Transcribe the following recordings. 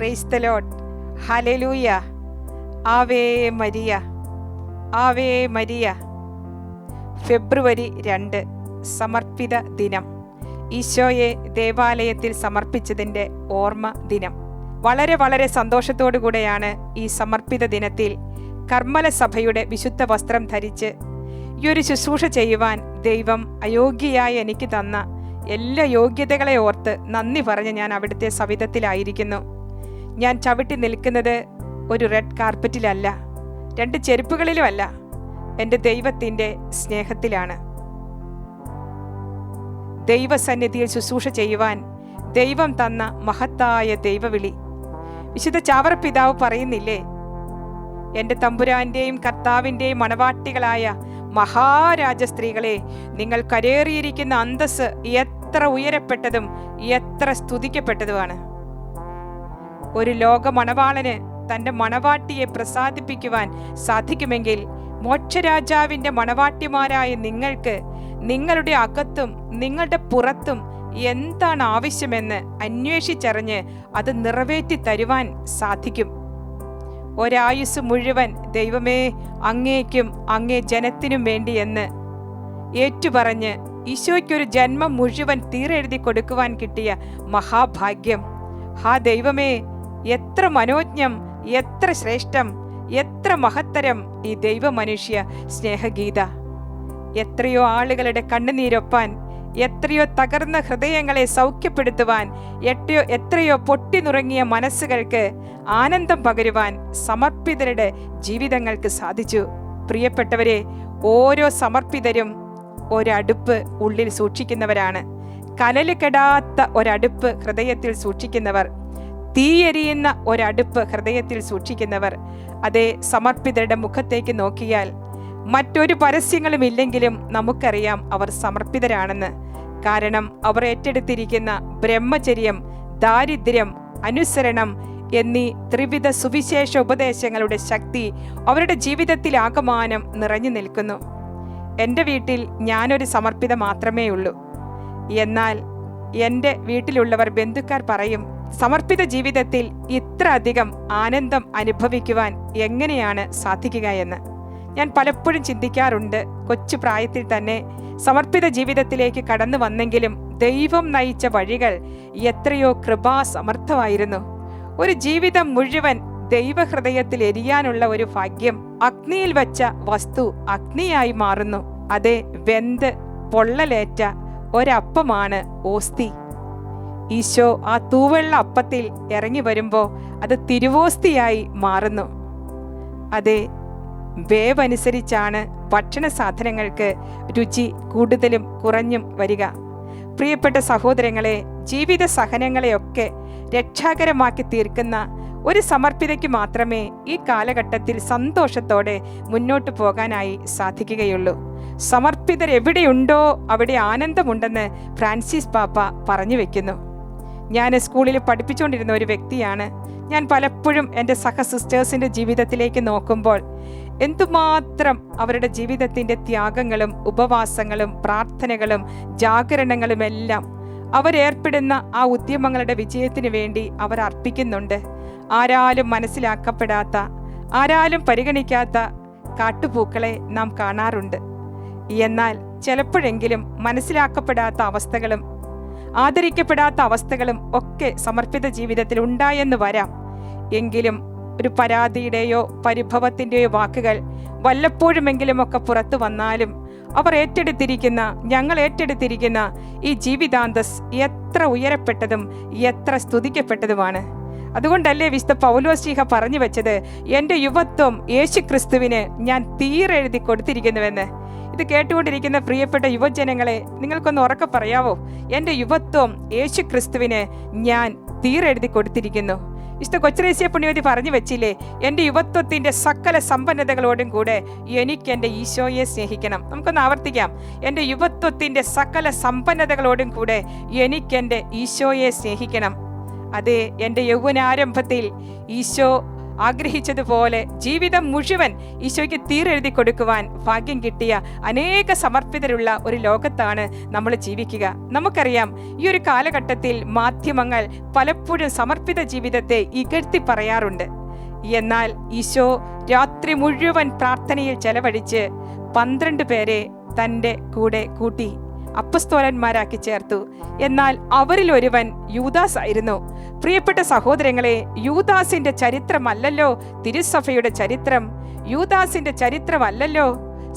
Price the lord. Hallelujah. Ave Maria, Ave Maria. ഫെബ്രുവരി 2 സമർപ്പിത ദിനം. ഈശോയെ ദേവാലയത്തിൽ സമർപ്പിച്ചതിൻ്റെ ഓർമ്മ ദിനം. വളരെ വളരെ സന്തോഷത്തോടു കൂടെയാണ് ഈ സമർപ്പിത ദിനത്തിൽ കർമ്മല സഭയുടെ വിശുദ്ധ വസ്ത്രം ധരിച്ച് ഈ ഒരു ശുശ്രൂഷ ചെയ്യുവാൻ ദൈവം അയോഗ്യയായി എനിക്ക് തന്ന എല്ലാ യോഗ്യതകളെ ഓർത്ത് നന്ദി പറഞ്ഞ് ഞാൻ അവിടുത്തെ സവിധത്തിലായിരിക്കുന്നു. ഞാൻ ചവിട്ടി നിൽക്കുന്നത് ഒരു റെഡ് കാർപ്പറ്റിലല്ല, 2 ചെരുപ്പുകളിലുമല്ല, എൻ്റെ ദൈവത്തിൻ്റെ സ്നേഹത്തിലാണ്. ദൈവസന്നിധിയിൽ ശുശ്രൂഷ ചെയ്യുവാൻ ദൈവം തന്ന മഹത്തായ ദൈവവിളി. വിശുദ്ധ ചാവറ പിതാവ് പറയുന്നില്ലേ, എൻ്റെ തമ്പുരാൻ്റെയും കർത്താവിൻ്റെയും മണവാട്ടികളായ മഹാരാജ സ്ത്രീകളെ, നിങ്ങൾ കരേറിയിരിക്കുന്ന അന്തസ് എത്ര ഉയരപ്പെട്ടതും എത്ര സ്തുതിക്കപ്പെട്ടതുമാണ്. ഒരു ലോക മണവാളന് തൻ്റെ മണവാട്ടിയെ പ്രസാദിപ്പിക്കുവാൻ സാധിക്കുമെങ്കിൽ മോക്ഷരാജാവിൻ്റെ മണവാട്ടിമാരായ നിങ്ങൾക്ക് നിങ്ങളുടെ അകത്തും നിങ്ങളുടെ പുറത്തും എന്താണ് ആവശ്യമെന്ന് അന്വേഷിച്ചറിഞ്ഞ് അത് നിറവേറ്റി തരുവാൻ സാധിക്കും. ഒരായുസ് മുഴുവൻ ദൈവമേ അങ്ങേക്കും അങ്ങേ ജനത്തിനും വേണ്ടി എന്ന് ഏറ്റുപറഞ്ഞ് ഈശോയ്ക്കൊരു ജന്മം മുഴുവൻ തീരെഴുതി കൊടുക്കുവാൻ കിട്ടിയ മഹാഭാഗ്യം. ഹാ ദൈവമേ, എത്ര മനോജ്ഞം, എത്ര ശ്രേഷ്ഠം, എത്ര മഹത്തരം ഈ ദൈവമനുഷ്യ സ്നേഹഗീത. എത്രയോ ആളുകളുടെ കണ്ണുനീരൊപ്പാൻ, എത്രയോ തകർന്ന ഹൃദയങ്ങളെ സൗഖ്യപ്പെടുത്തുവാൻ, എത്രയോ പൊട്ടിനുറങ്ങിയ മനസ്സുകൾക്ക് ആനന്ദം പകരുവാൻ സമർപ്പിതരുടെ ജീവിതങ്ങൾക്ക് സാധിച്ചു. പ്രിയപ്പെട്ടവരെ, ഓരോ സമർപ്പിതരും ഒരടുപ്പ് ഉള്ളിൽ സൂക്ഷിക്കുന്നവരാണ്. കനല് കെടാത്ത ഒരടുപ്പ് ഹൃദയത്തിൽ സൂക്ഷിക്കുന്നവർ, തീയെരിയുന്ന ഒരടുപ്പ് ഹൃദയത്തിൽ സൂക്ഷിക്കുന്നവർ. അതേ സമർപ്പിതരുടെ മുഖത്തേക്ക് നോക്കിയാൽ മറ്റൊരു പരസ്യങ്ങളും ഇല്ലെങ്കിലും നമുക്കറിയാം അവർ സമർപ്പിതരാണെന്ന്. കാരണം അവർ ഏറ്റെടുത്തിരിക്കുന്ന ബ്രഹ്മചര്യം, ദാരിദ്ര്യം, അനുസരണം എന്നീ ത്രിവിധ സുവിശേഷ ഉപദേശങ്ങളുടെ ശക്തി അവരുടെ ജീവിതത്തിൽ ആകമാനം നിറഞ്ഞു നിൽക്കുന്നു. എൻ്റെ വീട്ടിൽ ഞാനൊരു സമർപ്പിത മാത്രമേ ഉള്ളൂ. എന്നാൽ എൻ്റെ വീട്ടിലുള്ളവർ, ബന്ധുക്കാർ പറയും, സമർപ്പിത ജീവിതത്തിൽ ഇത്ര അധികം ആനന്ദം അനുഭവിക്കുവാൻ എങ്ങനെയാണ് സാധിക്കുക എന്ന്. ഞാൻ പലപ്പോഴും ചിന്തിക്കാറുണ്ട്. കൊച്ചു പ്രായത്തിൽ തന്നെ സമർപ്പിത ജീവിതത്തിലേക്ക് കടന്നു വന്നെങ്കിലും ദൈവം നയിച്ച വഴികൾ എത്രയോ കൃപാസമർത്ഥമായിരുന്നു. ഒരു ജീവിതം മുഴുവൻ ദൈവഹൃദയത്തിൽ എരിയാനുള്ള ഒരു ഭാഗ്യം. അഗ്നിയിൽ വെച്ച വസ്തു അഗ്നിയായി മാറുന്നു. അതേ, വെന്ത് പൊള്ളലേറ്റ ഒരപ്പമാണ് ഓസ്തി. ഈശോ ആ തൂവെള്ള അപ്പത്തിൽ ഇറങ്ങി വരുമ്പോൾ അത് തിരുവോസ്തിയായി മാറുന്നു. അതെ, വേവനുസരിച്ചാണ് ഭക്ഷണ സാധനങ്ങൾക്ക് രുചി കൂടുതലും കുറഞ്ഞും വരിക. പ്രിയപ്പെട്ട സഹോദരങ്ങളെ, ജീവിത സഹനങ്ങളെയൊക്കെ രക്ഷാകരമാക്കി തീർക്കുന്ന ഒരു സമർപ്പിതയ്ക്ക് മാത്രമേ ഈ കാലഘട്ടത്തിൽ സന്തോഷത്തോടെ മുന്നോട്ട് പോകാനായി സാധിക്കുകയുള്ളൂ. സമർപ്പിതർ എവിടെയുണ്ടോ അവിടെ ആനന്ദമുണ്ടെന്ന് ഫ്രാൻസിസ് പാപ്പ പറഞ്ഞു വെക്കുന്നു. ഞാൻ സ്കൂളിൽ പഠിപ്പിച്ചുകൊണ്ടിരുന്ന ഒരു വ്യക്തിയാണ്. ഞാൻ പലപ്പോഴും എൻ്റെ സിസ്റ്റേഴ്സിൻ്റെ ജീവിതത്തിലേക്ക് നോക്കുമ്പോൾ എന്തുമാത്രം അവരുടെ ജീവിതത്തിൻ്റെ ത്യാഗങ്ങളും ഉപവാസങ്ങളും പ്രാർത്ഥനകളും ജാഗരണങ്ങളുമെല്ലാം അവരേർപ്പെടുന്ന ആ ഉദ്യമങ്ങളുടെ വിജയത്തിന് വേണ്ടി അവർ അർപ്പിക്കുന്നുണ്ട്. ആരാലും മനസ്സിലാക്കപ്പെടാത്ത, ആരാലും പരിഗണിക്കാത്ത കാട്ടുപൂക്കളെ നാം കാണാറുണ്ട്. എന്നാൽ ചിലപ്പോഴെങ്കിലും മനസ്സിലാക്കപ്പെടാത്ത അവസ്ഥകളും ആദരിക്കപ്പെടാത്ത അവസ്ഥകളും ഒക്കെ സമർപ്പിത ജീവിതത്തിൽ ഉണ്ടായെന്ന് വരാം. എങ്കിലും ഒരു പരാതിയുടെയോ പരിഭവത്തിൻ്റെയോ വാക്കുകൾ വല്ലപ്പോഴുമെങ്കിലും ഒക്കെ പുറത്തു വന്നാലും ഞങ്ങൾ ഏറ്റെടുത്തിരിക്കുന്ന ഈ ജീവിതാന്തസ് എത്ര ഉയരപ്പെട്ടതും എത്ര സ്തുതിക്കപ്പെട്ടതുമാണ്. അതുകൊണ്ടല്ലേ വിശുദ്ധ പൗലോസ്ലീഹ പറഞ്ഞു വെച്ചത്, എൻ്റെ യുവത്വം യേശുക്രിസ്തുവിന് ഞാൻ തീരെഴുതി കൊടുത്തിരിക്കുന്നുവെന്ന്. ഇത് കേട്ടുകൊണ്ടിരിക്കുന്ന പ്രിയപ്പെട്ട യുവജനങ്ങളെ, നിങ്ങൾക്കൊന്ന് ഉറക്കെ പറയാവോ? എൻ്റെ യുവത്വം യേശുക്രിസ്തുവിന് ഞാൻ തീരെഴുതി കൊടുത്തിരിക്കുന്നു. വിശുദ്ധ കൊച്ചുത്രേസ്യ പുണ്യവതി പറഞ്ഞു വെച്ചില്ലേ, എൻ്റെ യുവത്വത്തിൻ്റെ സകല സമ്പന്നതകളോടും കൂടെ എനിക്ക് എൻ്റെ ഈശോയെ സ്നേഹിക്കണം. നമുക്കൊന്ന് ആവർത്തിക്കാം. എൻ്റെ യുവത്വത്തിൻ്റെ സകല സമ്പന്നതകളോടും കൂടെ എനിക്ക് എൻ്റെ ഈശോയെ സ്നേഹിക്കണം. അതെ, എൻ്റെ യൗവനാരംഭത്തിൽ ഈശോ ആഗ്രഹിച്ചതുപോലെ ജീവിതം മുഴുവൻ ഈശോയ്ക്ക് തീരെഴുതി കൊടുക്കുവാൻ ഭാഗ്യം കിട്ടിയ അനേക സമർപ്പിതരുള്ള ഒരു ലോകത്താണ് നമ്മൾ ജീവിക്കുക. നമുക്കറിയാം, ഈ ഒരു കാലഘട്ടത്തിൽ മാധ്യമങ്ങൾ പലപ്പോഴും സമർപ്പിത ജീവിതത്തെ ഇകഴ്ത്തി പറയാറുണ്ട്. എന്നാൽ ഈശോ രാത്രി മുഴുവൻ പ്രാർത്ഥനയിൽ ചെലവഴിച്ച് 12 പേരെ തൻ്റെ കൂടെ കൂട്ടി അപ്പസ്തോലന്മാരാക്കി ചേർത്തു. എന്നാൽ അവരിൽ ഒരുവൻ യൂദാസ് ആയിരുന്നു. പ്രിയപ്പെട്ട സഹോദരങ്ങളെ, യൂദാസിന്റെ ചരിത്രമല്ലല്ലോ തിരുസഭയുടെ ചരിത്രം. യൂദാസിന്റെ ചരിത്രമല്ലല്ലോ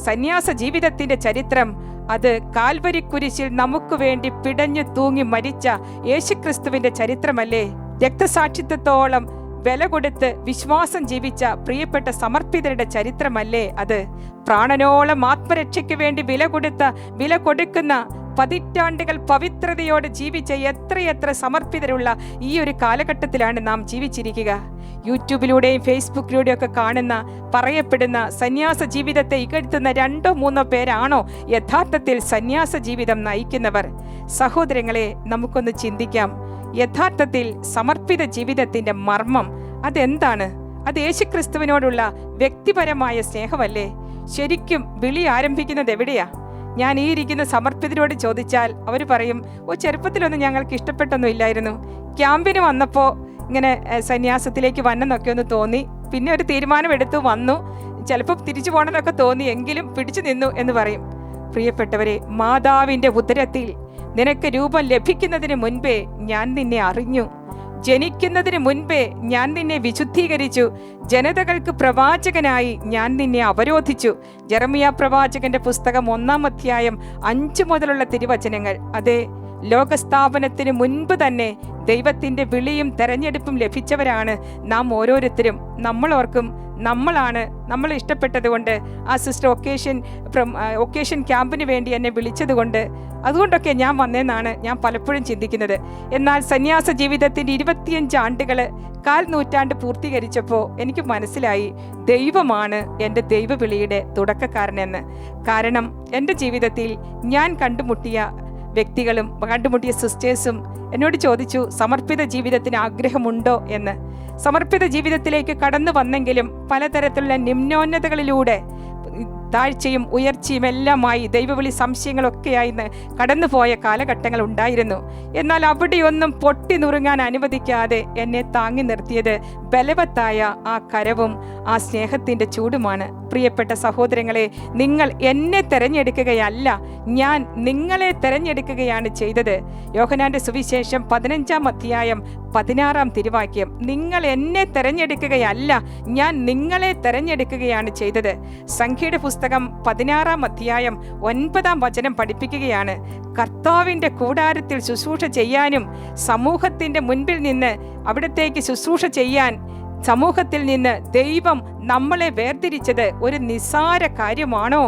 സന്യാസ ജീവിതത്തിന്റെ ചരിത്രം. അത് കാൽവരി കുരിശിൽ നമുക്ക് വേണ്ടി പിടഞ്ഞു തൂങ്ങി മരിച്ച യേശുക്രിസ്തുവിന്റെ ചരിത്രമല്ലേ? രക്തസാക്ഷിത്വത്തോളം വില കൊടുത്ത് വിശ്വാസം ജീവിച്ച പ്രിയപ്പെട്ട സമർപ്പിതരുടെ ചരിത്രമല്ലേ അത്? പ്രാണനോളം ആത്മരക്ഷയ്ക്ക് വേണ്ടി വില കൊടുക്കുന്ന പതിറ്റാണ്ടുകൾ പവിത്രതയോടെ ജീവിച്ച എത്രയെത്ര സമർപ്പിതരുള്ള ഈ ഒരു കാലഘട്ടത്തിലാണ് നാം ജീവിച്ചിരിക്കുക. യൂട്യൂബിലൂടെയും ഫേസ്ബുക്കിലൂടെയും ഒക്കെ കാണുന്ന പറയപ്പെടുന്ന സന്യാസ ജീവിതത്തെ ഇകഴ്ത്തുന്ന 2-3 പേരാണോ യഥാർത്ഥത്തിൽ സന്യാസ ജീവിതം നയിക്കുന്നവർ? സഹോദരങ്ങളെ, നമുക്കൊന്ന് ചിന്തിക്കാം. യഥാർത്ഥത്തിൽ സമർപ്പിത ജീവിതത്തിന്റെ മർമ്മം അതെന്താണ്? അത് യേശുക്രിസ്തുവിനോടുള്ള വ്യക്തിപരമായ സ്നേഹമല്ലേ? ശരിക്കും വിളി ആരംഭിക്കുന്നത് എവിടെയാ? ഞാൻ ഈ ഇരിക്കുന്ന സമർപ്പിതരോട് ചോദിച്ചാൽ അവർ പറയും, ചെറുപ്പത്തിലൊന്നും ഞങ്ങൾക്ക് ഇഷ്ടപ്പെട്ടൊന്നും ഇല്ലായിരുന്നു, ക്യാമ്പിന് വന്നപ്പോൾ ഇങ്ങനെ സന്യാസത്തിലേക്ക് വന്നെന്നൊക്കെ ഒന്ന് തോന്നി, പിന്നെ ഒരു തീരുമാനമെടുത്തു വന്നു, ചിലപ്പോൾ തിരിച്ചു പോകണമെന്നൊക്കെ തോന്നി, എങ്കിലും പിടിച്ചു നിന്നു എന്ന് പറയും. പ്രിയപ്പെട്ടവരെ, മാതാവിൻ്റെ ഉദരത്തിൽ നിനക്ക് രൂപം ലഭിക്കുന്നതിന് മുൻപേ ഞാൻ നിന്നെ അറിഞ്ഞു, ജനിക്കുന്നതിന് മുൻപേ ഞാൻ നിന്നെ വിശുദ്ധീകരിച്ചു, ജനതകൾക്ക് പ്രവാചകനായി ഞാൻ നിന്നെ അവരോധിച്ചു. ജെറമിയ പ്രവാചകന്റെ പുസ്തകം 1-ാം അധ്യായം 5 മുതലുള്ള തിരുവചനങ്ങൾ. അതെ, ലോകസ്ഥാപനത്തിന് മുൻപ് തന്നെ ദൈവത്തിന്റെ വിളിയും തെരഞ്ഞെടുപ്പും ലഭിച്ചവരാണ് നാം ഓരോരുത്തരും. നമ്മളോർക്കും നമ്മൾ ഇഷ്ടപ്പെട്ടത് കൊണ്ട്, ആ സിസ്റ്റർ ഒക്കേഷൻ ക്യാമ്പിന് വേണ്ടി എന്നെ വിളിച്ചതുകൊണ്ട്, അതുകൊണ്ടൊക്കെ ഞാൻ വന്നേന്നാണ് ഞാൻ പലപ്പോഴും ചിന്തിക്കുന്നത്. എന്നാൽ സന്യാസ ജീവിതത്തിൻ്റെ 25 ആണ്ടുകൾ, 1/4 നൂറ്റാണ്ട് പൂർത്തീകരിച്ചപ്പോൾ എനിക്ക് മനസ്സിലായി, ദൈവമാണ് എൻ്റെ ദൈവവിളിയുടെ തുടക്കക്കാരനെന്ന്. കാരണം എൻ്റെ ജീവിതത്തിൽ ഞാൻ കണ്ടുമുട്ടിയ വ്യക്തികളും കണ്ടുമുട്ടിയ സിസ്റ്റേഴ്സും എന്നോട് ചോദിച്ചു, സമർപ്പിത ജീവിതത്തിന് ആഗ്രഹമുണ്ടോ എന്ന്. സമർപ്പിത ജീവിതത്തിലേക്ക് കടന്നു വന്നെങ്കിലും പലതരത്തിലുള്ള നിമ്നോന്നതകളിലൂടെ താഴ്ചയും ഉയർച്ചയും എല്ലാമായി ദൈവവിളി സംശയങ്ങളൊക്കെയായി കടന്നുപോയ കാലഘട്ടങ്ങൾ ഉണ്ടായിരുന്നു. എന്നാൽ അവിടെയൊന്നും പൊട്ടി നുറുങ്ങാൻ അനുവദിക്കാതെ എന്നെ താങ്ങി നിർത്തിയത് ബലവത്തായ ആ കരവും ആ സ്നേഹത്തിൻ്റെ ചൂടുമാണ്. പ്രിയപ്പെട്ട സഹോദരങ്ങളെ, നിങ്ങൾ എന്നെ തെരഞ്ഞെടുക്കുകയല്ല, ഞാൻ നിങ്ങളെ തെരഞ്ഞെടുക്കുകയാണ് ചെയ്തത്. യോഹന്നാന്റെ സുവിശേഷം 15-ാം അധ്യായം 16-ാം തിരുവാക്യം. നിങ്ങൾ എന്നെ തെരഞ്ഞെടുക്കുകയല്ല, ഞാൻ നിങ്ങളെ തെരഞ്ഞെടുക്കുകയാണ് ചെയ്തത്. സംഖ്യയുടെ പുസ്തകം 16-ാം അധ്യായം 9-ാം വചനം പഠിപ്പിക്കുകയാണ്, കർത്താവിൻ്റെ കൂടാരത്തിൽ ശുശ്രൂഷ ചെയ്യാനും സമൂഹത്തിൻ്റെ മുൻപിൽ നിന്ന് അവിടത്തേക്ക് ശുശ്രൂഷ ചെയ്യാൻ സമൂഹത്തിൽ നിന്ന് ദൈവം നമ്മളെ വേർതിരിച്ചത് ഒരു നിസ്സാര കാര്യമാണോ?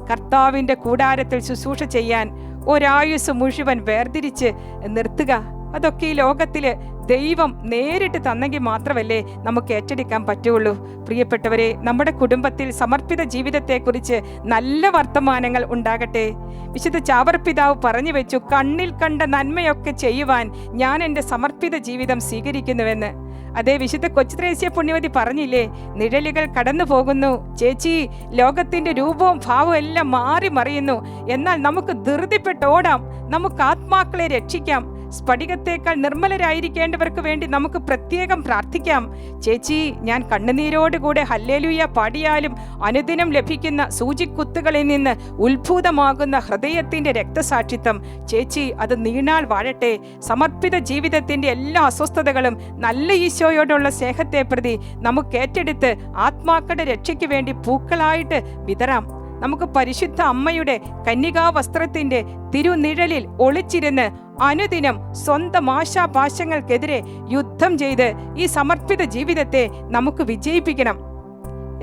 കർത്താവിൻ്റെ കൂടാരത്തിൽ ശുശ്രൂഷ ചെയ്യാൻ ഒരായുസ് മുഴുവൻ വേർതിരിച്ച് നിർത്തുക, അതൊക്കെ ഈ ലോകത്തിൽ ദൈവം നേരിട്ട് തന്നെങ്കിൽ മാത്രമല്ലേ നമുക്ക് ഏറ്റെടുക്കാൻ പറ്റുള്ളൂ. പ്രിയപ്പെട്ടവരെ, നമ്മുടെ കുടുംബത്തിൽ സമർപ്പിത ജീവിതത്തെക്കുറിച്ച് നല്ല വർത്തമാനങ്ങൾ ഉണ്ടാകട്ടെ. വിശുദ്ധ ചാവർ പിതാവ് പറഞ്ഞു വെച്ചു, കണ്ണിൽ കണ്ട നന്മയൊക്കെ ചെയ്യുവാൻ ഞാൻ എൻ്റെ സമർപ്പിത ജീവിതം സ്വീകരിക്കുന്നുവെന്ന്. അതേ, വിശുദ്ധ കൊച്ചുത്രേസ്യ പുണ്യവതി പറഞ്ഞില്ലേ, നിഴലുകൾ കടന്നു പോകുന്നു ചേച്ചി, ലോകത്തിന്റെ രൂപവും ഭാവവും എല്ലാം മാറി മറിയുന്നു, എന്നാൽ നമുക്ക് ധൃതിപ്പെട്ടോടാം, നമുക്ക് ആത്മാക്കളെ രക്ഷിക്കാം, സ്ഫടികത്തേക്കാൾ നിർമ്മലരായിരിക്കേണ്ടവർക്ക് വേണ്ടി നമുക്ക് പ്രത്യേകം പ്രാർത്ഥിക്കാം. ചേച്ചി, ഞാൻ കണ്ണുനീരോടുകൂടെ ഹല്ലേലൂയ പാടിയാലും അനുദിനം ലഭിക്കുന്ന സൂചിക്കുത്തുകളിൽ നിന്ന് ഉത്ഭൂതമാകുന്ന ഹൃദയത്തിന്റെ രക്തസാക്ഷിത്വം, ചേച്ചി അത് നീണാൾ വാഴട്ടെ. സമർപ്പിത ജീവിതത്തിന്റെ എല്ലാ അസ്വസ്ഥതകളും നല്ല ഈശോയോടുള്ള സ്നേഹത്തെ പ്രതി നമുക്ക് ഏറ്റെടുത്ത് ആത്മാക്കളുടെ രക്ഷയ്ക്ക് വേണ്ടി പൂക്കളായിട്ട് വിതറാം. നമുക്ക് പരിശുദ്ധ അമ്മയുടെ കന്യകാ വസ്ത്രത്തിന്റെ തിരുനിഴലിൽ ഒളിച്ചിരുന്ന് അനുദിനം സ്വന്തം ആശാപാശങ്ങൾക്കെതിരെ യുദ്ധം ചെയ്ത് ഈ സമർപ്പിത ജീവിതത്തെ നമുക്ക് വിജയിപ്പിക്കണം.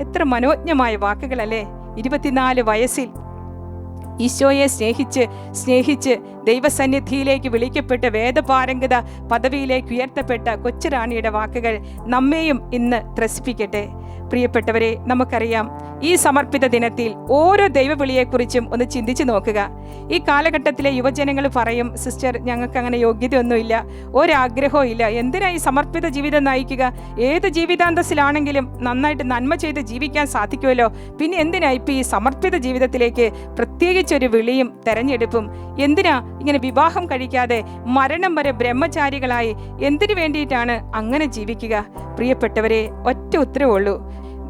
എത്ര മനോജ്ഞമായ വാക്കുകളല്ലേ! 24 വയസ്സിൽ ഈശോയെ സ്നേഹിച്ച് ദൈവസന്നിധിയിലേക്ക് വിളിക്കപ്പെട്ട് വേദപാരംഗത പദവിയിലേക്ക് ഉയർത്തപ്പെട്ട കൊച്ചുറാണിയുടെ വാക്കുകൾ നമ്മെയും ഇന്ന് ത്രസിപ്പിക്കട്ടെ. പ്രിയപ്പെട്ടവരെ, നമുക്കറിയാം ഈ സമർപ്പിത ദിനത്തിൽ ഓരോ ദൈവവിളിയെക്കുറിച്ചും ഒന്ന് ചിന്തിച്ചു നോക്കുക. ഈ കാലഘട്ടത്തിലെ യുവജനങ്ങൾ പറയും, സിസ്റ്റർ ഞങ്ങൾക്ക് അങ്ങനെ യോഗ്യതയൊന്നുമില്ല, ഒരാഗ്രഹവും ഇല്ല, എന്തിനാ ഈ സമർപ്പിത ജീവിതം നയിക്കുക? ഏത് ജീവിതാന്തസ്സിലാണെങ്കിലും നന്നായിട്ട് നന്മ ചെയ്ത് ജീവിക്കാൻ സാധിക്കുമല്ലോ, പിന്നെ എന്തിനാ ഇപ്പം ഈ സമർപ്പിത ജീവിതത്തിലേക്ക് പ്രത്യേകിച്ചൊരു വിളിയും തെരഞ്ഞെടുപ്പും? എന്തിനാ ഇങ്ങനെ വിവാഹം കഴിക്കാതെ മരണം വരെ ബ്രഹ്മചാരികളായി എന്തിനു വേണ്ടിയിട്ടാണ് അങ്ങനെ ജീവിക്കുക? പ്രിയപ്പെട്ടവരെ, ഒറ്റ ഉത്തരവുള്ളൂ,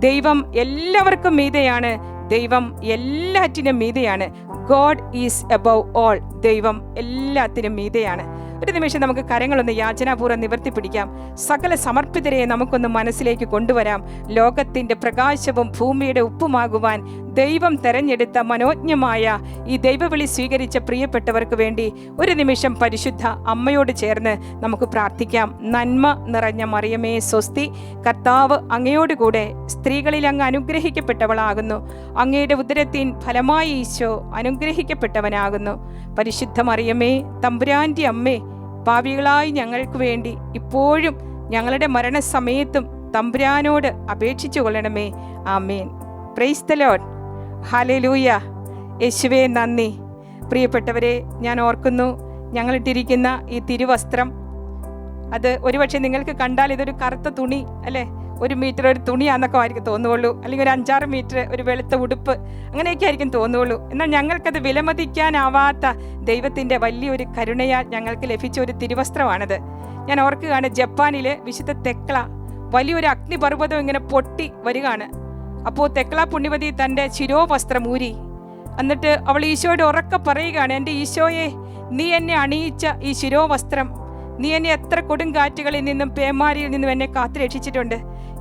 ദൈവം എല്ലാവർക്കും മീതെയാണ്, ദൈവം എല്ലാറ്റിനും മീതെയാണ്. God is above all. ദൈവം എല്ലാത്തിനും മീതെയാണ്. ഒരു നിമിഷം നമുക്ക് കരങ്ങളൊന്ന് യാചനാപൂർവ്വം നിവർത്തി പിടിക്കാം. സകല സമർപ്പിതരെ നമുക്കൊന്ന് മനസ്സിലേക്ക് കൊണ്ടുവരാം. ലോകത്തിൻ്റെ പ്രകാശവും ഭൂമിയുടെ ഉപ്പുമാകുവാൻ ദൈവം തെരഞ്ഞെടുത്ത മനോജ്ഞമായ ഈ ദൈവവിളി സ്വീകരിച്ച പ്രിയപ്പെട്ടവർക്ക് വേണ്ടി ഒരു നിമിഷം പരിശുദ്ധ അമ്മയോട് ചേർന്ന് നമുക്ക് പ്രാർത്ഥിക്കാം. നന്മ നിറഞ്ഞ മറിയമേ സ്വസ്തി, കർത്താവ് അങ്ങയോടുകൂടെ സ്ത്രീകളിൽ അങ്ങ് അനുഗ്രഹിക്കപ്പെട്ടവളാകുന്നു. അങ്ങയുടെ ഉദരത്തിൻ ഫലമായി ഈശോ അനുഗ്രഹിക്കപ്പെട്ടവനാകുന്നു. പരിശുദ്ധ മറിയമേ, തമ്പുരാൻ്റെ അമ്മേ, പാപികളായി ഞങ്ങൾക്ക് വേണ്ടി ഇപ്പോഴും ഞങ്ങളുടെ മരണസമയത്തും തമ്പുരാനോട് അപേക്ഷിച്ചു കൊള്ളണമേ. Amen. Praise the lord. Hallelujah. യേശുവേ നന്ദി. പ്രിയപ്പെട്ടവരെ, ഞാൻ ഓർക്കുന്നു, ഞങ്ങളിട്ടിരിക്കുന്ന ഈ തിരുവസ്ത്രം, അത് ഒരുപക്ഷെ നിങ്ങൾക്ക് കണ്ടാൽ ഇതൊരു കറുത്ത തുണി അല്ലേ, 1 മീറ്റർ ഒരു തുണിയാന്നൊക്കെ ആയിരിക്കും തോന്നുകയുള്ളൂ, അല്ലെങ്കിൽ ഒരു 5-6 മീറ്റർ ഒരു വെളുത്ത ഉടുപ്പ്, അങ്ങനെയൊക്കെ ആയിരിക്കും തോന്നുകയുള്ളൂ. എന്നാൽ ഞങ്ങൾക്കത് വിലമതിക്കാനാവാത്ത ദൈവത്തിൻ്റെ വലിയൊരു കരുണയാൽ ഞങ്ങൾക്ക് ലഭിച്ച ഒരു തിരുവസ്ത്രമാണിത്. ഞാൻ ഓർക്കുകയാണ്, ജപ്പാനിൽ വിശുദ്ധ തെക്ല വലിയൊരു അഗ്നിപർവ്വതം ഇങ്ങനെ പൊട്ടി വരികയാണ്. അപ്പോൾ തെക്ല പുണ്യവതി തൻ്റെ ശിരോവസ്ത്രം ഊരി, എന്നിട്ട് അവൾ ഈശോയോട് ഉറക്കെ പറയുകയാണ്, എൻ്റെ ഈശോയെ, നീ എന്നെ അണിയിച്ച ഈ ശിരോവസ്ത്രം, നീ എന്നെ എത്ര കൊടുങ്കാറ്റുകളിൽ നിന്നും പേമാരിയിൽ നിന്നും എന്നെ കാത്തുരക്ഷിച്ചിട്ടുണ്ട്.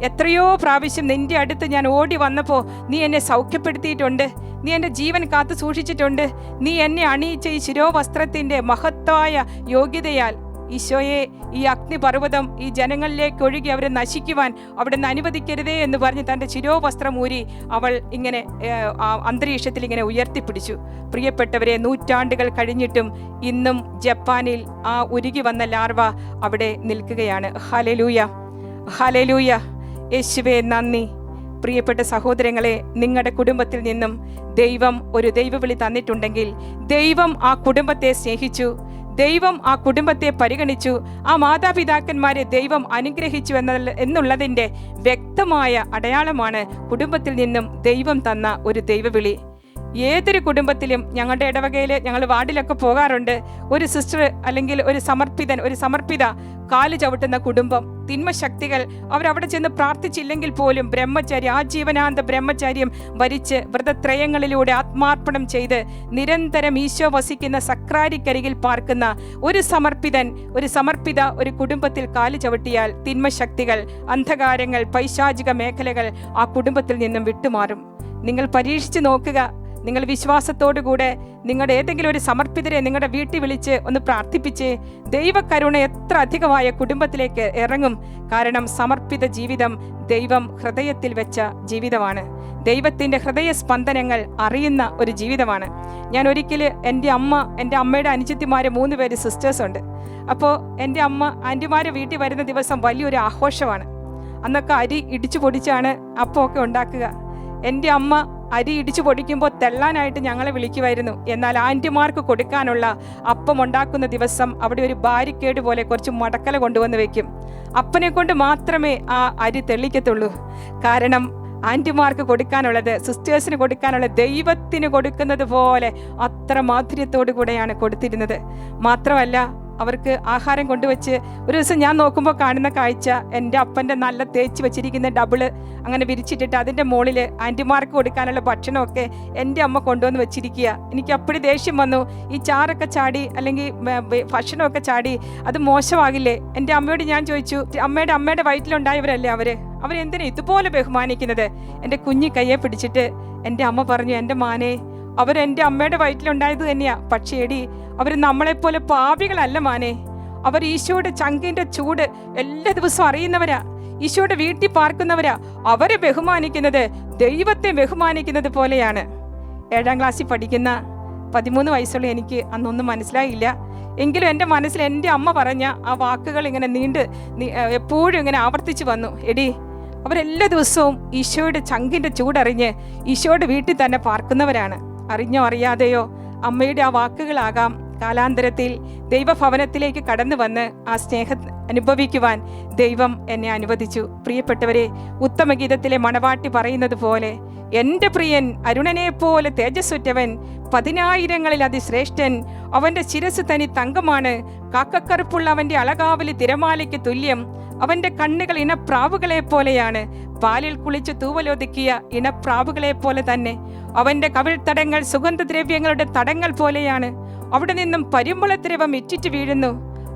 എത്രയോ പ്രാവശ്യം നിന്റെ അടുത്ത് ഞാൻ ഓടി വന്നപ്പോൾ നീ എന്നെ സൗഖ്യപ്പെടുത്തിയിട്ടുണ്ട്. നീ എൻ്റെ ജീവൻ കാത്തു സൂക്ഷിച്ചിട്ടുണ്ട്. നീ എന്നെ അണിയിച്ച ഈ ശിരോവസ്ത്രത്തിൻ്റെ മഹത്തായ യോഗ്യതയാൽ ഈശോയെ, ഈ അഗ്നിപർവ്വതം ഈ ജനങ്ങളിലേക്ക് ഒഴുകി അവരെ നശിക്കുവാൻ അവിടെ നിന്ന് അനുവദിക്കരുതേ എന്ന് പറഞ്ഞ് തൻ്റെ ശിരോവസ്ത്രം ഊരി അവൾ ഇങ്ങനെ അന്തരീക്ഷത്തിൽ ഇങ്ങനെ ഉയർത്തിപ്പിടിച്ചു. പ്രിയപ്പെട്ടവരെ, നൂറ്റാണ്ടുകൾ കഴിഞ്ഞിട്ടും ഇന്നും ജപ്പാനിൽ ആ ഉരുകി വന്ന ലാർവ അവിടെ നിൽക്കുകയാണ്. Hallelujah, hallelujah. യേശുവേ നന്ദി. പ്രിയപ്പെട്ട സഹോദരങ്ങളെ, നിങ്ങളുടെ കുടുംബത്തിൽ നിന്നും ദൈവം ഒരു ദൈവവിളി തന്നിട്ടുണ്ടെങ്കിൽ ദൈവം ആ കുടുംബത്തെ സ്നേഹിച്ചു, ദൈവം ആ കുടുംബത്തെ പരിഗണിച്ചു, ആ മാതാപിതാക്കന്മാരെ ദൈവം അനുഗ്രഹിച്ചു എന്നുള്ളതിൻ്റെ വ്യക്തമായ അടയാളമാണ് കുടുംബത്തിൽ നിന്നും ദൈവം തന്ന ഒരു ദൈവവിളി. ഏതൊരു കുടുംബത്തിലും, ഞങ്ങളുടെ ഇടവകയിൽ ഞങ്ങൾ വാർഡിലൊക്കെ പോകാറുണ്ട്, ഒരു സിസ്റ്റർ അല്ലെങ്കിൽ ഒരു സമർപ്പിതൻ, ഒരു സമർപ്പിത കാല് ചവിട്ടുന്ന കുടുംബം, തിന്മശക്തികൾ അവരവിടെ ചെന്ന് പ്രാർത്ഥിച്ചില്ലെങ്കിൽ പോലും ബ്രഹ്മചാരി, ആജീവനാന്ത ബ്രഹ്മചാര്യം വരിച്ച് വ്രതത്രയങ്ങളിലൂടെ ആത്മാർപ്പണം ചെയ്ത് നിരന്തരം ഈശോ വസിക്കുന്ന സക്രാരിക്കരികിൽ പാർക്കുന്ന ഒരു സമർപ്പിതൻ, ഒരു സമർപ്പിത ഒരു കുടുംബത്തിൽ കാല് ചവിട്ടിയാൽ തിന്മശക്തികൾ, അന്ധകാരങ്ങൾ, പൈശാചിക മേഖലകൾ ആ കുടുംബത്തിൽ നിന്നും വിട്ടുമാറും. നിങ്ങൾ പരീക്ഷിച്ച് നോക്കുക. നിങ്ങൾ വിശ്വാസത്തോടുകൂടെ നിങ്ങളുടെ ഏതെങ്കിലും ഒരു സമർപ്പിതരെ നിങ്ങളുടെ വീട്ടിൽ വിളിച്ച് ഒന്ന് പ്രാർത്ഥിപ്പിച്ച് ദൈവകരുണ എത്ര അധികമായ കുടുംബത്തിലേക്ക് ഇറങ്ങും. കാരണം സമർപ്പിത ജീവിതം ദൈവം ഹൃദയത്തിൽ വെച്ച ജീവിതമാണ്. ദൈവത്തിൻ്റെ ഹൃദയ സ്പന്ദനങ്ങൾ അറിയുന്ന ഒരു ജീവിതമാണ്. ഞാൻ ഒരിക്കൽ എൻ്റെ അമ്മയുടെ അനുജത്തിമാർ 3 പേര് സിസ്റ്റേഴ്സ് ഉണ്ട്. അപ്പോൾ എൻ്റെ അമ്മ ആൻറ്റിമാരെ വീട്ടിൽ വരുന്ന ദിവസം വലിയൊരു ആഘോഷമാണ്. അന്നൊക്കെ അരി ഇടിച്ചു പൊടിച്ചാണ് അപ്പമൊക്കെ ഉണ്ടാക്കുക. എൻ്റെ അമ്മ അരി ഇടിച്ചു പൊടിക്കുമ്പോൾ തെള്ളാനായിട്ട് ഞങ്ങളെ വിളിക്കുമായിരുന്നു. എന്നാൽ ആൻറ്റിമാർക്ക് കൊടുക്കാനുള്ള അപ്പം ഉണ്ടാക്കുന്ന ദിവസം അവിടെ ഒരു ബാരിക്കേഡ് പോലെ കുറച്ച് മടക്കല കൊണ്ടുവന്ന് വെക്കും. അപ്പനെ കൊണ്ട് മാത്രമേ ആ അരി തെളിക്കത്തുള്ളൂ. കാരണം ആൻറ്റിമാർക്ക് കൊടുക്കാനുള്ളത്, സിസ്റ്റേഴ്സിന് കൊടുക്കാനുള്ളത് ദൈവത്തിന് കൊടുക്കുന്നത് പോലെ അത്ര മാധുര്യത്തോടു കൂടെയാണ് കൊടുത്തിരുന്നത്. മാത്രമല്ല, അവർക്ക് ആഹാരം കൊണ്ടുവച്ച് ഒരു ദിവസം ഞാൻ നോക്കുമ്പോൾ കാണുന്ന കാഴ്ച, എൻ്റെ അപ്പൻ്റെ നല്ല തേച്ച് വെച്ചിരിക്കുന്ന ഡബിള് അങ്ങനെ വിരിച്ചിട്ടിട്ട് അതിൻ്റെ മുകളിൽ ആൻറ്റിമാർക്ക് കൊടുക്കാനുള്ള ഭക്ഷണമൊക്കെ എൻ്റെ അമ്മ കൊണ്ടുവന്ന് വെച്ചിരിക്കുക. എനിക്ക് അപ്പോഴും ദേഷ്യം വന്നു. ഈ ചാറൊക്കെ ചാടി അല്ലെങ്കിൽ ഭക്ഷണമൊക്കെ ചാടി അത് മോശമാകില്ലേ? എൻ്റെ അമ്മയോട് ഞാൻ ചോദിച്ചു, അമ്മയുടെ വയറ്റിലുണ്ടായവരല്ലേ അവരെന്തിനാ ഇതുപോലെ ബഹുമാനിക്കുന്നത്? എൻ്റെ കുഞ്ഞി കയ്യെ പിടിച്ചിട്ട് എൻ്റെ അമ്മ പറഞ്ഞു, എൻ്റെ മാനെ, അവരെൻ്റെ അമ്മയുടെ വയറ്റിലുണ്ടായത് തന്നെയാ. പക്ഷേ എടി, അവർ നമ്മളെപ്പോലെ പാപികളല്ല മാനെ. അവർ ഈശോയുടെ ചങ്കിൻ്റെ ചൂട് എല്ലാ ദിവസവും അറിയുന്നവരാ, ഈശോയുടെ വീട്ടിൽ പാർക്കുന്നവരാ. അവരെ ബഹുമാനിക്കുന്നത് ദൈവത്തെ ബഹുമാനിക്കുന്നത് പോലെയാണ്. 7ാം ക്ലാസ്സിൽ പഠിക്കുന്ന 13 വയസ്സുള്ള എനിക്ക് അന്നൊന്നും മനസ്സിലായില്ല. എങ്കിലും എൻ്റെ മനസ്സിൽ എൻ്റെ അമ്മ പറഞ്ഞ ആ വാക്കുകൾ ഇങ്ങനെ എപ്പോഴും ഇങ്ങനെ ആവർത്തിച്ചു വന്നു. എടി, അവരെല്ലാ ദിവസവും ഈശോയുടെ ചങ്കിൻ്റെ ചൂടറിഞ്ഞ് ഈശോയുടെ വീട്ടിൽ തന്നെ പാർക്കുന്നവരാണ്. അറിഞ്ഞോ അറിയാതെയോ അമ്മയുടെ ആ വാക്കുകളാകാം കാലാന്തരത്തിൽ ദൈവഭവനത്തിലേക്ക് കടന്നു വന്ന് ആ സ്നേഹം അനുഭവിക്കുവാൻ ദൈവം എന്നെ അനുവദിച്ചു. പ്രിയപ്പെട്ടവരെ, ഉത്തമഗീതത്തിലെ മണവാട്ടി പറയുന്നത് പോലെ, എൻ്റെ പ്രിയൻ അരുണനെ പോലെ തേജസ്സുറ്റവൻ, 10,000-ങ്ങളിൽ അതിശ്രേഷ്ഠൻ, അവൻ്റെ ശിരസ് തനി തങ്കമാണ്, കാക്കക്കറുപ്പുള്ള അവൻ്റെ അളകാവലി തിരമാലയ്ക്ക് തുല്യം, അവൻ്റെ കണ്ണുകൾ ഇണപ്രാവുകളെ പോലെയാണ്, പാലിൽ കുളിച്ച് തൂവലൊതുക്കിയ ഇണപ്രാവുകളെ പോലെ തന്നെ, അവൻ്റെ കവിൾത്തടങ്ങൾ സുഗന്ധദ്രവ്യങ്ങളുടെ തടങ്ങൾ പോലെയാണ്, അവിടെ നിന്നും പരിമളദ്രവം ഇറ്റിറ്റ് വീഴുന്നു,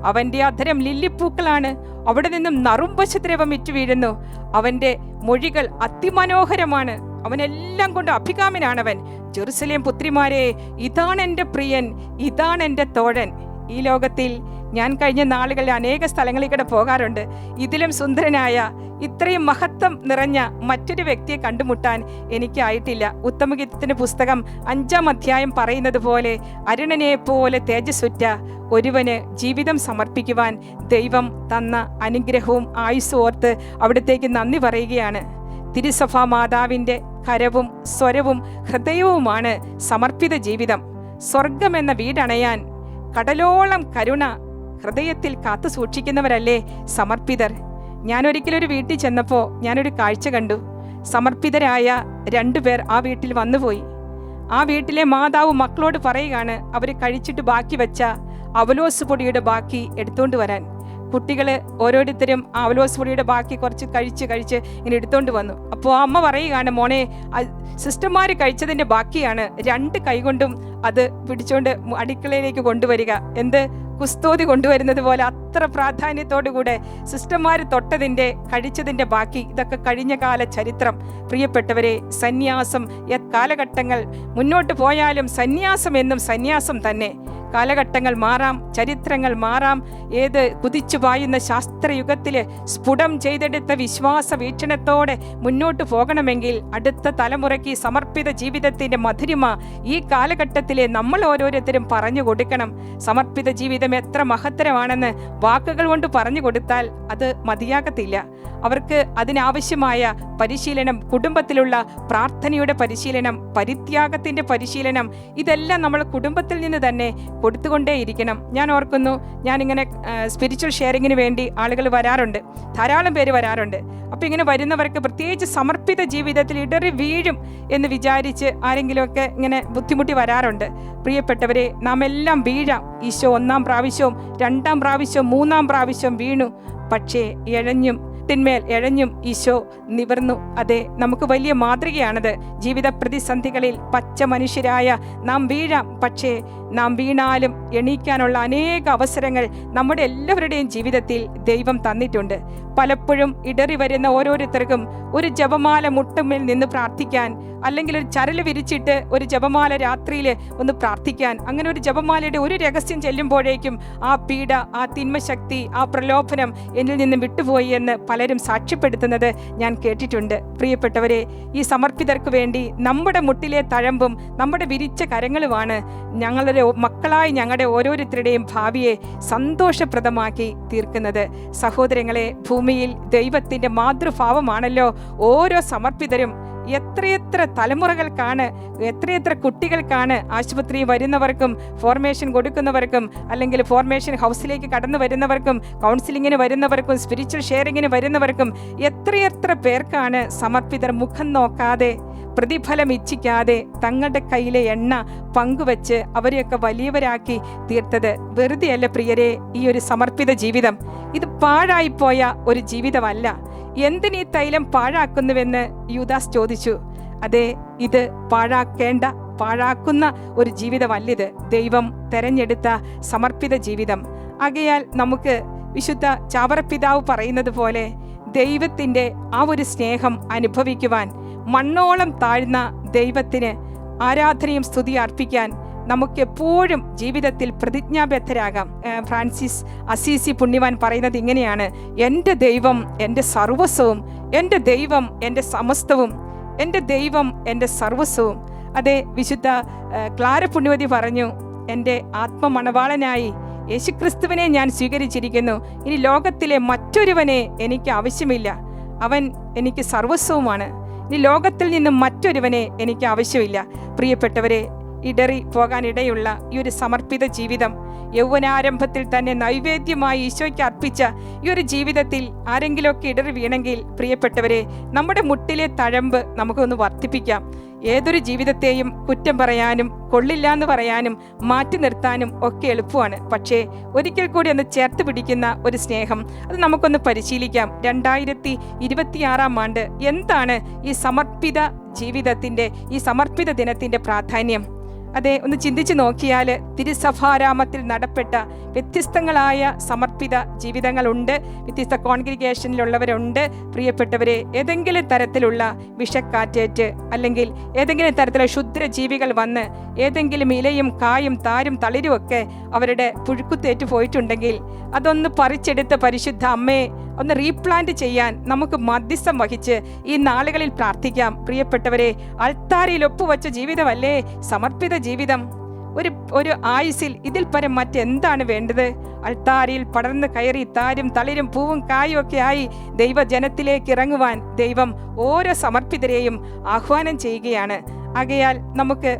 അവൻ്റെ അധരം ലില്ലിപ്പൂക്കളാണ്, അവിടെ നിന്നും നറുംപശദ്രവം ഇറ്റു വീഴുന്നു, അവൻ്റെ മൊഴികൾ അതിമനോഹരമാണ്, അവനെല്ലാം കൊണ്ട് അഭികാമനാണവൻ. ജെറുസലേം പുത്രിമാരെ, ഇതാണ് എൻ്റെ പ്രിയൻ, ഇതാണ് എൻ്റെ തോഴൻ. ഈ ലോകത്തിൽ ഞാൻ കഴിഞ്ഞ നാളുകളിൽ അനേക സ്ഥലങ്ങളിൽ കൂടെ പോകാറുണ്ട്. ഇതിലും സുന്ദരനായ, ഇത്രയും മഹത്വം നിറഞ്ഞ മറ്റൊരു വ്യക്തിയെ കണ്ടുമുട്ടാൻ എനിക്കായിട്ടില്ല. ഉത്തമഗീതത്തിന്റെ പുസ്തകം 5-ാം അധ്യായം പറയുന്നത് പോലെ, അരുണനെ പോലെ തേജസ്സുറ്റ ഒരുവന് ജീവിതം സമർപ്പിക്കുവാൻ ദൈവം തന്ന അനുഗ്രഹവും ആയുസ്സും ഓർത്ത് അവിടത്തേക്ക് നന്ദി പറയുകയാണ്. തിരുസഭാ മാതാവിൻ്റെ കരവും സ്വരവും ഹൃദയവുമാണ് സമർപ്പിത ജീവിതം. സ്വർഗമെന്ന വീടണയാൻ കടലോളം കരുണ ഹൃദയത്തിൽ കാത്തു സൂക്ഷിക്കുന്നവരല്ലേ സമർപ്പിതർ. ഞാനൊരിക്കലൊരു വീട്ടിൽ ചെന്നപ്പോൾ ഞാനൊരു കാഴ്ച കണ്ടു. സമർപ്പിതരായ 2 പേർ ആ വീട്ടിൽ വന്നുപോയി. ആ വീട്ടിലെ മാതാവ് മക്കളോട് പറയുകയാണ് അവർ കഴിച്ചിട്ട് ബാക്കി വെച്ച അവലോസ് പൊടിയുടെ ബാക്കി എടുത്തുകൊണ്ട് വരാൻ. കുട്ടികൾ ഓരോരുത്തരും അവലോസ് പൊടിയുടെ ബാക്കി കുറച്ച് കഴിച്ച് ഇങ്ങനെ എടുത്തുകൊണ്ട് വന്നു. അപ്പോൾ ആ അമ്മ പറയുകയാണ്, മോനെ, സിസ്റ്റർമാർ കഴിച്ചതിൻ്റെ ബാക്കിയാണ്, 2 കൈകൊണ്ടും അത് പിടിച്ചുകൊണ്ട് അടുക്കളയിലേക്ക് കൊണ്ടുവരിക. എന്ത് കുസ്തോതി കൊണ്ടുവരുന്നത് പോലെ അത്ര പ്രാധാന്യത്തോടുകൂടെ സിസ്റ്റർമാർ തൊട്ടതിൻ്റെ കഴിച്ചതിൻ്റെ ബാക്കി. ഇതൊക്കെ കഴിഞ്ഞ കാല ചരിത്രം. പ്രിയപ്പെട്ടവരെ, സന്യാസം കാലഘട്ടങ്ങൾ മുന്നോട്ട് പോയാലും സന്യാസം എന്നും സന്യാസം തന്നെ. കാലഘട്ടങ്ങൾ മാറാം, ചരിത്രങ്ങൾ മാറാം. ഏത് കുതിച്ചു പായുന്ന ശാസ്ത്രയുഗത്തിൽ സ്ഫുടം ചെയ്തെടുത്ത വിശ്വാസ വീക്ഷണത്തോടെ മുന്നോട്ട് പോകണമെങ്കിൽ അടുത്ത തലമുറയ്ക്ക് സമർപ്പിത ജീവിതത്തിൻ്റെ മധുരിമ ഈ കാലഘട്ടത്തിലെ നമ്മൾ ഓരോരുത്തരും പറഞ്ഞു കൊടുക്കണം. സമർപ്പിത ജീവിതം എത്ര മഹത്തരമാണെന്ന് വാക്കുകൾ കൊണ്ട് പറഞ്ഞു കൊടുത്താൽ അത് മതിയാകത്തില്ല. അവർക്ക് അതിനാവശ്യമായ പരിശീലനം, കുടുംബത്തിലുള്ള പ്രാർത്ഥനയുടെ പരിശീലനം, പരിത്യാഗത്തിൻ്റെ പരിശീലനം, ഇതെല്ലാം നമ്മൾ കുടുംബത്തിൽ നിന്ന് തന്നെ കൊടുത്തുകൊണ്ടേയിരിക്കണം. ഞാൻ ഓർക്കുന്നു, ഞാനിങ്ങനെ സ്പിരിച്വൽ ഷെയറിങ്ങിന് വേണ്ടി ആളുകൾ വരാറുണ്ട്, ധാരാളം പേര് വരാറുണ്ട്. അപ്പോൾ ഇങ്ങനെ വരുന്നവർക്ക് പ്രത്യേകിച്ച് സമർപ്പിത ജീവിതത്തിൽ ഇടറി വീഴും എന്ന് വിചാരിച്ച് ആരെങ്കിലുമൊക്കെ ഇങ്ങനെ ബുദ്ധിമുട്ടി വരാറുണ്ട്. പ്രിയപ്പെട്ടവരെ, നാം എല്ലാം വീഴാം. ഈശോ 1-ാം പ്രാവശ്യവും 2-ാം പ്രാവശ്യവും 3-ാം പ്രാവശ്യം വീണു. പക്ഷേ ിന്മേൽ എഴഞ്ഞും ഈശോ നിവർന്നു. അതെ, നമുക്ക് വലിയ മാതൃകയാണത്. ജീവിത പ്രതിസന്ധികളിൽ പച്ച മനുഷ്യരായ നാം വീഴാം. പക്ഷേ നാം വീണാലും എണീക്കാനുള്ള അനേക അവസരങ്ങൾ നമ്മുടെ എല്ലാവരുടെയും ജീവിതത്തിൽ ദൈവം തന്നിട്ടുണ്ട്. പലപ്പോഴും ഇടറി വരുന്ന ഓരോരുത്തർക്കും ഒരു ജപമാല മുട്ടുമേൽ നിന്ന് പ്രാർത്ഥിക്കാൻ, അല്ലെങ്കിൽ ഒരു ചരല് വിരിച്ചിട്ട് ഒരു ജപമാല രാത്രിയിൽ ഒന്ന് പ്രാർത്ഥിക്കാൻ, അങ്ങനെ ഒരു ജപമാലയുടെ ഒരു രഹസ്യം ചെല്ലുമ്പോഴേക്കും ആ പീഡ, ആ തിന്മശക്തി, ആ പ്രലോഭനം എന്നിൽ നിന്നും വിട്ടുപോയി എന്ന് പലരും സാക്ഷ്യപ്പെടുത്തുന്നത് ഞാൻ കേട്ടിട്ടുണ്ട്. പ്രിയപ്പെട്ടവരെ, ഈ സമർപ്പിതർക്ക് വേണ്ടി നമ്മുടെ മുട്ടിലെ തഴമ്പും നമ്മുടെ വിരിച്ച കരങ്ങളുമാണ് ഞങ്ങളുടെ മക്കളായി ഞങ്ങളുടെ ഓരോരുത്തരുടെയും ഭാവിയെ സന്തോഷപ്രദമാക്കി തീർക്കുന്നത്. സഹോദരങ്ങളെ, ഭൂമിയിൽ ദൈവത്തിൻ്റെ മാതൃഭാവമാണല്ലോ ഓരോ സമർപ്പിതരും. എത്രയെത്ര തലമുറകൾക്കാണ്, എത്രയെത്ര കുട്ടികൾക്കാണ് ആശുപത്രി വരുന്നവർക്കും ഫോർമേഷൻ കൊടുക്കുന്നവർക്കും, അല്ലെങ്കിൽ ഫോർമേഷൻ ഹൗസിലേക്ക് കടന്നു വരുന്നവർക്കും, കൗൺസിലിങ്ങിന് വരുന്നവർക്കും, സ്പിരിച്വൽ ഷെയറിങ്ങിന് വരുന്നവർക്കും, എത്രയെത്ര പേർക്കാണ് സമർപ്പിതർ മുഖം നോക്കാതെ, പ്രതിഫലം ഇച്ഛിക്കാതെ തങ്ങളുടെ കയ്യിലെ എണ്ണ പങ്കുവച്ച് അവരെയൊക്കെ വലിയവരാക്കി തീർത്തത്. വെറുതെയല്ല പ്രിയരെ ഈ ഒരു സമർപ്പിത ജീവിതം. ഇത് പാഴായിപ്പോയ ഒരു ജീവിതമല്ല. എന്തിനീ തൈലം പാഴാക്കുന്നുവെന്ന് യൂദാസ് ചോദിച്ചു. അതെ, ഇത് പാഴാക്കുന്ന ഒരു ജീവിതമല്ലിത്. ദൈവം തെരഞ്ഞെടുത്ത സമർപ്പിത ജീവിതം. ആകയാൽ നമുക്ക് വിശുദ്ധ ചാവറപ്പിതാവ് പറയുന്നത് പോലെ ദൈവത്തിൻ്റെ ആ ഒരു സ്നേഹം അനുഭവിക്കുവാൻ, മണ്ണോളം താഴ്ന്ന ദൈവത്തിന് ആരാധനയും സ്തുതി അർപ്പിക്കാൻ നമുക്കെപ്പോഴും ജീവിതത്തിൽ പ്രതിജ്ഞാബദ്ധരാകാം. ഫ്രാൻസിസ് അസീസി പുണ്യവാൻ പറയുന്നത് ഇങ്ങനെയാണ്: എൻ്റെ ദൈവം എൻ്റെ സർവസ്വവും, എൻ്റെ ദൈവം എൻ്റെ സമസ്തവും, എൻ്റെ ദൈവം എൻ്റെ സർവസ്വവും. അതെ, വിശുദ്ധ ക്ലാര പുണ്യവതി പറഞ്ഞു, എൻ്റെ ആത്മമണവാളനായി യേശുക്രിസ്തുവിനെ ഞാൻ സ്വീകരിച്ചിരിക്കുന്നു. ഇനി ലോകത്തിലെ മറ്റൊരുവനെ എനിക്ക് ആവശ്യമില്ല. അവൻ എനിക്ക് സർവസ്വവുമാണ്. ഈ ലോകത്തിൽ നിന്നും മറ്റൊരുവനെ എനിക്ക് ആവശ്യമില്ല. പ്രിയപ്പെട്ടവരെ, ഇടറി പോകാനിടയുള്ള ഈ ഒരു സമർപ്പിത ജീവിതം, യൗവനാരംഭത്തിൽ തന്നെ നൈവേദ്യമായി ഈശോയ്ക്ക് അർപ്പിച്ച ഈ ഒരു ജീവിതത്തിൽ ആരെങ്കിലുമൊക്കെ ഇടറി വീണെങ്കിൽ, പ്രിയപ്പെട്ടവരെ, നമ്മുടെ മുട്ടിലെ തഴമ്പ് നമുക്കൊന്ന് വർദ്ധിപ്പിക്കാം. ഏതൊരു ജീവിതത്തെയും കുറ്റം പറയാനും കൊള്ളില്ല എന്ന് പറയാനും മാറ്റി നിർത്താനും ഒക്കെ എളുപ്പമാണ്. പക്ഷേ ഒരിക്കൽ കൂടി ഒന്ന് ചേർത്ത് പിടിക്കുന്ന ഒരു സ്നേഹം, അത് നമുക്കൊന്ന് പരിശീലിക്കാം. 2026 ആണ്ട് എന്താണ് ഈ സമർപ്പിത ജീവിതത്തിൻ്റെ, ഈ സമർപ്പിത ദിനത്തിൻ്റെ പ്രാധാന്യം? അതെ, ഒന്ന് ചിന്തിച്ചു നോക്കിയാൽ തിരുസഭാരാമത്തിൽ നടപ്പെട്ട വ്യത്യസ്തങ്ങളായ സമർപ്പിത ജീവിതങ്ങളുണ്ട്. വ്യത്യസ്ത കോൺഗ്രിഗേഷനിലുള്ളവരുണ്ട്. പ്രിയപ്പെട്ടവരെ, ഏതെങ്കിലും തരത്തിലുള്ള വിഷക്കാറ്റേറ്റ് അല്ലെങ്കിൽ ഏതെങ്കിലും തരത്തിലുള്ള ക്ഷുദ്രജീവികൾ വന്ന് ഏതെങ്കിലും ഇലയും കായും താരും തളിരും ഒക്കെ അവരുടെ പുഴുക്കുത്തേറ്റ് പോയിട്ടുണ്ടെങ്കിൽ അതൊന്ന് പറിച്ചെടുത്ത് പരിശുദ്ധ അമ്മയെ ഒന്ന് റീപ്ലാന്റ് ചെയ്യാൻ നമുക്ക് മധ്യസ്ഥം വഹിച്ച് ഈ നാളുകളിൽ പ്രാർത്ഥിക്കാം. പ്രിയപ്പെട്ടവരെ, അൾത്താരയിൽ ഒപ്പുവെച്ച ജീവിതമല്ലേ സമർപ്പിത ജീവിതം? ഒരു ആയുസിൽ ഇതിൽ പരം മറ്റെന്താണ് വേണ്ടത്? അൾത്താരയിൽ പടർന്ന് കയറി താരും തളിരും പൂവും കായും ഒക്കെ ആയി ദൈവജനത്തിലേക്ക് ഇറങ്ങുവാൻ ദൈവം ഓരോ സമർപ്പിതരെയും ആഹ്വാനം ചെയ്യുകയാണ്. ആകയാൽ നമുക്ക്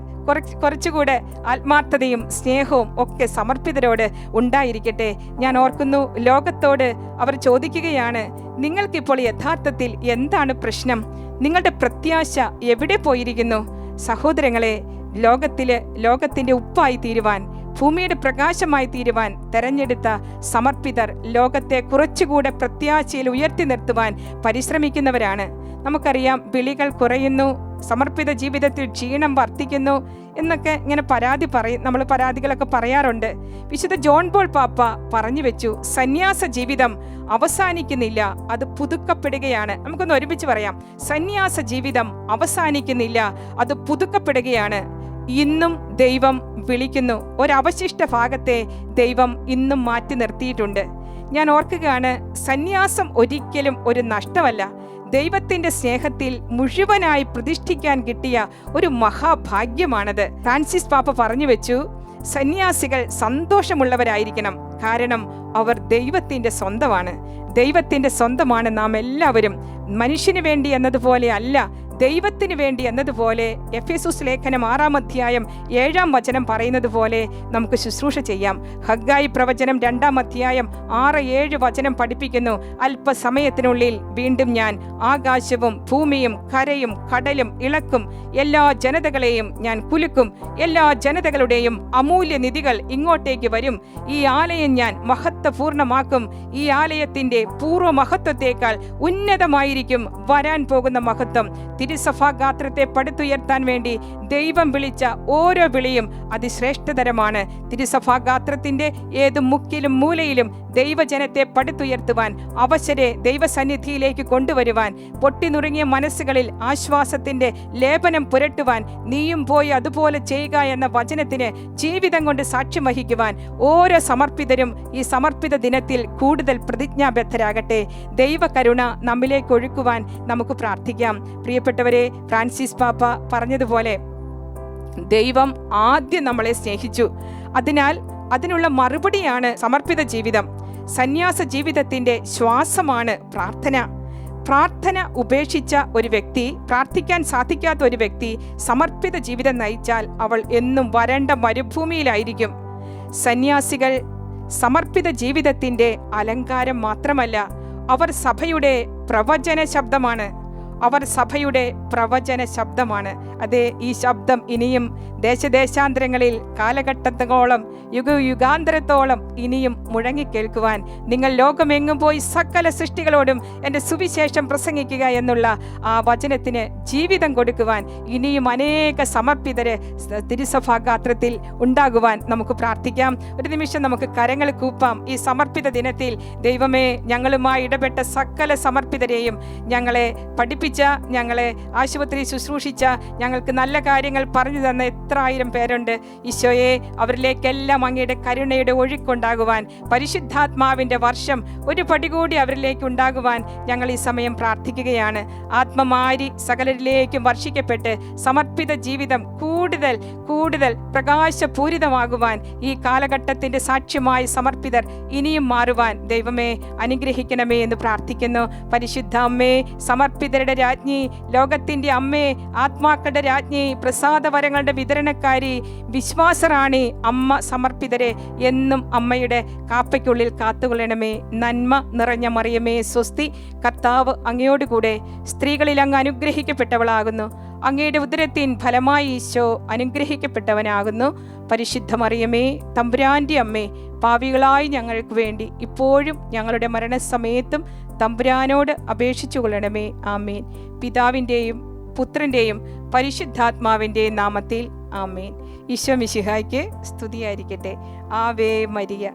കുറച്ചുകൂടെ ആത്മാർത്ഥതയും സ്നേഹവും ഒക്കെ സമർപ്പിതരോട് ഉണ്ടായിരിക്കട്ടെ. ഞാൻ ഓർക്കുന്നു, ലോകത്തോട് അവർ ചോദിക്കുകയാണ്, നിങ്ങൾക്കിപ്പോൾ യഥാർത്ഥത്തിൽ എന്താണ് പ്രശ്നം? നിങ്ങളുടെ പ്രത്യാശ എവിടെ പോയിരിക്കുന്നു? സഹോദരങ്ങളെ, ലോകത്തിൻ്റെ ഉപ്പായി തീരുവാൻ, ഭൂമിയുടെ പ്രകാശമായി തീരുവാൻ തെരഞ്ഞെടുത്ത സമർപ്പിതർ ലോകത്തെ കുറച്ചുകൂടെ പ്രത്യാശയിൽ ഉയർത്തി നിർത്തുവാൻ പരിശ്രമിക്കുന്നവരാണ്. നമുക്കറിയാം, വിളികൾ കുറയുന്നു, സമർപ്പിത ജീവിതത്തിൽ ക്ഷീണം വർദ്ധിക്കുന്നു എന്നൊക്കെ ഇങ്ങനെ നമ്മൾ പരാതികളൊക്കെ പറയാറുണ്ട്. വിശുദ്ധ ജോൺ പോൾ പാപ്പ പറഞ്ഞു വെച്ചു, സന്യാസ ജീവിതം അവസാനിക്കുന്നില്ല, അത് പുതുക്കപ്പെടുകയാണ്. നമുക്കൊന്ന് ഒരുമിച്ച് പറയാം, സന്യാസ ജീവിതം അവസാനിക്കുന്നില്ല, അത് പുതുക്കപ്പെടുകയാണ്. ഇന്നും ദൈവം വിളിക്കുന്നു. ഒരവശിഷ്ട ഭാഗത്തെ ദൈവം ഇന്നും മാറ്റി നിർത്തിയിട്ടുണ്ട്. ഞാൻ ഓർക്കുകയാണ്, സന്യാസം ഒരിക്കലും ഒരു നഷ്ടമല്ല. ദൈവത്തിന്റെ സ്നേഹത്തിൽ മുഴുവനായി പ്രതിഷ്ഠിക്കാൻ കിട്ടിയ ഒരു മഹാഭാഗ്യമാണത്. ഫ്രാൻസിസ് പാപ്പ പറഞ്ഞു വെച്ചു, സന്യാസികൾ സന്തോഷമുള്ളവരായിരിക്കണം, കാരണം അവർ ദൈവത്തിന്റെ സ്വന്തമാണ്. ദൈവത്തിന്റെ സ്വന്തമാണ് നാം എല്ലാവരും. മനുഷ്യന് വേണ്ടി എന്നതുപോലെ അല്ല, ദൈവത്തിന് വേണ്ടി എന്നതുപോലെ എഫേസൂസ് ലേഖനം 6-ാം അധ്യായം 7-ാം വചനം പറയുന്നത് പോലെ നമുക്ക് ശുശ്രൂഷ ചെയ്യാം. ഹഗ്ഗായി പ്രവചനം 2-ാം അധ്യായം 6-7 വചനം പഠിപ്പിക്കുന്നു, അല്പസമയത്തിനുള്ളിൽ വീണ്ടും ഞാൻ ആകാശവും ഭൂമിയും കരയും കടലും ഇളക്കും, എല്ലാ ജനതകളെയും ഞാൻ കുലുക്കും, എല്ലാ ജനതകളുടെയും അമൂല്യ നിധികൾ ഇങ്ങോട്ടേക്ക് വരും, ഈ ആലയം ഞാൻ മഹത്വപൂർണമാക്കും, ഈ ആലയത്തിന്റെ പൂർവ്വ മഹത്വത്തേക്കാൾ ഉന്നതമായിരിക്കും വരാൻ പോകുന്ന മഹത്വം. തിരുസഭാഗാത്രത്തെ പടുത്തുയർത്താൻ വേണ്ടി ദൈവം വിളിച്ച ഓരോ വിളിയും അതിശ്രേഷ്ഠതരമാണ്. തിരുസഭാഗാത്രത്തിന്റെ ഏത് മുക്കിലും മൂലയിലും ദൈവജനത്തെ പടുത്തുയർത്തുവാൻ, അവശരെ ദൈവസന്നിധിയിലേക്ക് കൊണ്ടുവരുവാൻ, പൊട്ടിനുറുങ്ങിയ മനസ്സുകളിൽ ആശ്വാസത്തിന്റെ ലേപനം പുരട്ടുവാൻ, നീയും പോയി അതുപോലെ ചെയ്യുക എന്ന വചനത്തിന് ജീവിതം കൊണ്ട് സാക്ഷ്യം വഹിക്കുവാൻ ഓരോ സമർപ്പിതരും ഈ സമർപ്പിത ദിനത്തിൽ കൂടുതൽ പ്രതിജ്ഞാബദ്ധരാകട്ടെ. ദൈവകരുണ നമ്മിലേക്ക് ഒഴുക്കുവാൻ നമുക്ക് പ്രാർത്ഥിക്കാം. പ്രിയപ്പെട്ടവരെ, ഫ്രാൻസിസ് പാപ്പ പറഞ്ഞതുപോലെ ദൈവം ആദ്യം നമ്മളെ സ്നേഹിച്ചു. അതിനാൽ അതിനുള്ള മറുപടിയാണ് സമർപ്പിത ജീവിതം. സന്യാസ ജീവിതത്തിന്റെ ശ്വാസമാണ് പ്രാർത്ഥന. പ്രാർത്ഥന ഉപേക്ഷിച്ച ഒരു വ്യക്തി, പ്രാർത്ഥിക്കാൻ സാധിക്കാത്ത ഒരു വ്യക്തി സമർപ്പിത ജീവിതം നയിച്ചാൽ അവൾ എന്നും വരണ്ട മരുഭൂമിയിലായിരിക്കും. സന്യാസികൾ സമർപ്പിത ജീവിതത്തിന്റെ അലങ്കാരം മാത്രമല്ല, അവർ സഭയുടെ പ്രവചന ശബ്ദമാണ്. അതെ, ഈ ശബ്ദം ഇനിയും ദേശദേശാന്തരങ്ങളിൽ കാലഘട്ടത്തോളം യുഗാന്തരത്തോളം ഇനിയും മുഴങ്ങിക്കേൾക്കുവാൻ, നിങ്ങൾ ലോകമെങ്ങും പോയി സകല സൃഷ്ടികളോടും എൻ്റെ സുവിശേഷം പ്രസംഗിക്കുക എന്നുള്ള ആ വചനത്തിന് ജീവിതം കൊടുക്കുവാൻ ഇനിയും അനേക സമർപ്പിതര് തിരുസഭാഗാത്രത്തിൽ ഉണ്ടാകുവാൻ നമുക്ക് പ്രാർത്ഥിക്കാം. ഒരു നിമിഷം നമുക്ക് കരങ്ങൾ കൂപ്പാം. ഈ സമർപ്പിത ദിനത്തിൽ ദൈവമേ, ഞങ്ങളുമായി ഇടപെട്ട സകല സമർപ്പിതരെയും ഞങ്ങളെ പഠിപ്പിച്ച പഠിപ്പിച്ച, ഞങ്ങളെ ആശുപത്രി ശുശ്രൂഷിച്ച, ഞങ്ങൾക്ക് നല്ല കാര്യങ്ങൾ പറഞ്ഞു തന്ന എത്ര ആയിരം പേരുണ്ട്. ഈശോയെ, അവരിലേക്കെല്ലാം അങ്ങയുടെ കരുണയുടെ ഒഴുക്കുണ്ടാകുവാൻ, പരിശുദ്ധാത്മാവിൻ്റെ വർഷം ഒരു പടി കൂടി അവരിലേക്ക് ഉണ്ടാകുവാൻ ഞങ്ങൾ ഈ സമയം പ്രാർത്ഥിക്കുകയാണ്. ആത്മമാരി സകലരിലേക്കും വർഷിക്കപ്പെട്ട് സമർപ്പിത ജീവിതം കൂടുതൽ കൂടുതൽ പ്രകാശപൂരിതമാകുവാൻ, ഈ കാലഘട്ടത്തിൻ്റെ സാക്ഷ്യമായി സമർപ്പിതർ ഇനിയും മാറുവാൻ ദൈവമേ അനുഗ്രഹിക്കണമേ എന്ന് പ്രാർത്ഥിക്കുന്നു. പരിശുദ്ധ അമ്മേ, സമർപ്പിതരുടെ രാജ്ഞി, ലോകത്തിൻ്റെ അമ്മേ, ആത്മാക്കളുടെ രാജ്ഞി, പ്രസാദവരങ്ങളുടെ വിതരണക്കാരി, വിശ്വാസറാണി അമ്മ, സമർപ്പിതരെ എന്നും അമ്മയുടെ കാപ്പയ്ക്കുള്ളിൽ കാത്തുകൊള്ളണമേ. നന്മ നിറഞ്ഞ മറിയമേ സ്വസ്തി, കർത്താവ് അങ്ങയോടുകൂടെ സ്ത്രീകളിൽ അങ്ങ് അനുഗ്രഹിക്കപ്പെട്ടവളാകുന്നു. അങ്ങയുടെ ഉദരത്തിൻ ഫലമായി ഈശോ അനുഗ്രഹിക്കപ്പെട്ടവനാകുന്നു. പരിശുദ്ധ മറിയമേ, തമ്പുരാൻ്റെ അമ്മേ, പാപികളായി ഞങ്ങൾക്ക് വേണ്ടി ഇപ്പോഴും ഞങ്ങളുടെ മരണസമയത്തും തമ്പുരാനോട് അപേക്ഷിച്ചു കൊള്ളണമേ. ആമേൻ. പിതാവിൻ്റെയും പുത്രൻ്റെയും പരിശുദ്ധാത്മാവിൻ്റെയും നാമത്തിൽ ആമേൻ. ഈശോ മിശിഹായ്ക്ക് സ്തുതിയായിരിക്കട്ടെ. Ave Maria.